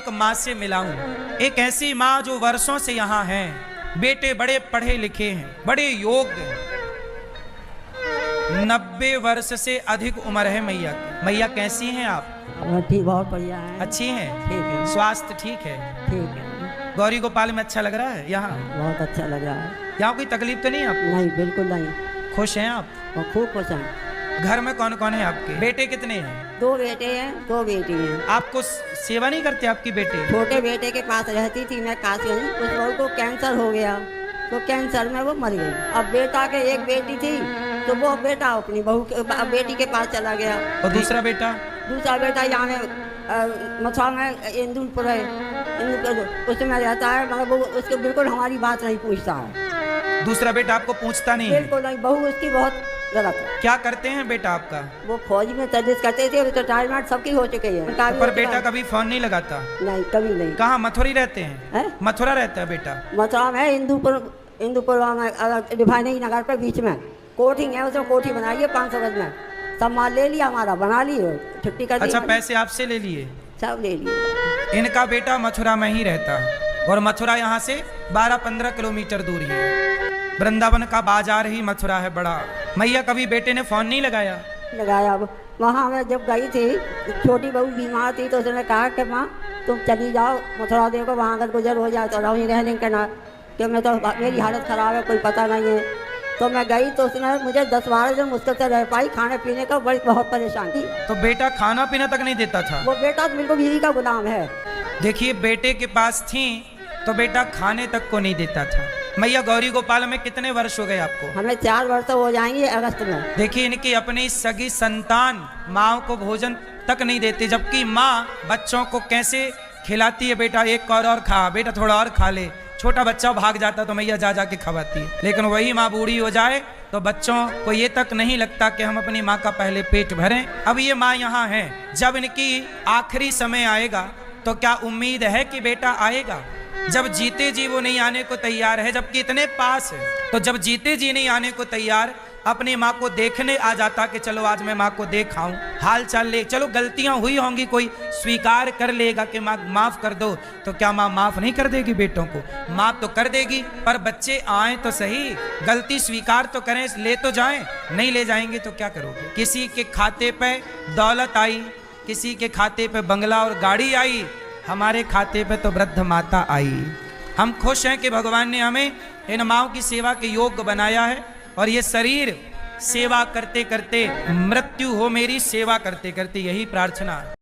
एक माँ से मिला हूँ, एक ऐसी माँ जो वर्षों से यहाँ है। बेटे बड़े पढ़े लिखे हैं, बड़े योग्य हैं। 90 वर्ष से अधिक उम्र है मैया की। मैया कैसी हैं आप? ठीक, बहुत बढ़िया है। अच्छी हैं? ठीक है। स्वास्थ्य ठीक है? ठीक है। गौरी गोपाल में अच्छा लग रहा है यहाँ? बहुत अच्छा लग रहा है। यहाँ कोई तकलीफ तो नहीं आपको? नहीं, बिल्कुल नहीं। खुश हैं आप? और खूब खुश हैं। घर में कौन कौन है आपके? बेटे कितने हैं? 2 बेटे हैं, 2 बेटी हैं। आपको सेवा नहीं करते आपकी बेटे? छोटे बेटे के पास रहती थी मैं काशी में, उस बहू को कैंसर हो गया तो कैंसर में वो मर गई। अब बेटा के एक बेटी थी तो वो बेटा अपनी बहू बेटी के पास चला गया। और दूसरा बेटा? दूसरा बेटा यहाँ मथुरा में इंदुपुर है, उसमें रहता है, मगर वो उसको बिल्कुल हमारी बात नहीं पूछता है। दूसरा बेटा आपको पूछता नहीं है? बिल्कुल नहीं। बहू उसकी बहुत गलत है। क्या करते हैं बेटा आपका? वो फौज में सर्विस करते थे, रिटायरमेंट सबकी हो चुकी है। पर बेटा कभी फोन नहीं लगाता? नहीं, कभी नहीं। कहाँ मथुरा रहते हैं? है? मथुरा रहता है बेटा? मथुरा में इंदुपुर में रिफाइनरी नगर पे बीच में कोठी है, उसमें कोठी बनाई है 500 गज में। सब माल ले लिया, हमारा बना लिए, छुट्टी कर दी। अच्छा, पैसे आपसे ले लिए? सब ले लिए। इनका बेटा मथुरा में ही रहता है और मथुरा यहाँ से 12-15 किलोमीटर दूरी है। वृंदावन का बाजार ही मथुरा है बड़ा। मैया कभी बेटे ने फोन नहीं लगाया? लगाया। वहाँ मैं जब गई थी, छोटी बहू बीमार थी तो उसने कहा कि माँ तुम चली जाओ मथुरा, देखो वहाँ अगर गुजर हो जाए तो वहीं रहने के ना, कि मैं तो मेरी हालत ख़राब है, कोई पता नहीं है। तो मैं गई तो उसने मुझे 10-12 दिन मुश्किल से रह पाई, खाने पीने का बहुत परेशान थी। तो बेटा खाना पीना तक नहीं देता था? वो बेटा तो बिल्कुल बीवी का गुलाम है। देखिए, बेटे के पास थी तो बेटा खाने तक को नहीं देता था। मैया गौरी गोपाल में कितने वर्ष हो गए आपको? हमें 4 वर्ष हो जाएंगे अगस्त में। देखिए, इनकी अपनी सगी संतान माँ को भोजन तक नहीं देती, जबकि माँ बच्चों को कैसे खिलाती है। बेटा एक और खा, बेटा थोड़ा और खा ले। छोटा बच्चा भाग जाता तो मैया जा के खवाती है। लेकिन वही माँ बूढ़ी हो जाए तो बच्चों को ये तक नहीं लगता कि हम अपनी माँ का पहले पेट भरें। अब ये माँ यहाँ है, जब इनकी आखिरी समय आएगा तो क्या उम्मीद है कि बेटा आएगा? जब जीते जी वो नहीं आने को तैयार है, जबकि इतने पास है, तो जब जीते जी नहीं आने को तैयार, अपनी माँ को देखने आ जाता कि चलो आज मैं माँ को देख आऊं, हाल चाल ले, चलो गलतियां हुई होंगी, कोई स्वीकार कर लेगा कि माँ माफ कर दो, तो क्या माँ माफ नहीं कर देगी बेटों को? माफ तो कर देगी, पर बच्चे आए तो सही, गलती स्वीकार तो करें, ले तो जाएं। नहीं ले जाएंगे तो क्या करोगे? किसी के खाते पे दौलत आई, किसी के खाते पे बंगला और गाड़ी आई, हमारे खाते पे तो वृद्ध माता आई। हम खुश हैं कि भगवान ने हमें इन माँओं की सेवा के योग्य बनाया है, और ये शरीर सेवा करते करते मृत्यु हो मेरी, सेवा करते करते, यही प्रार्थना है।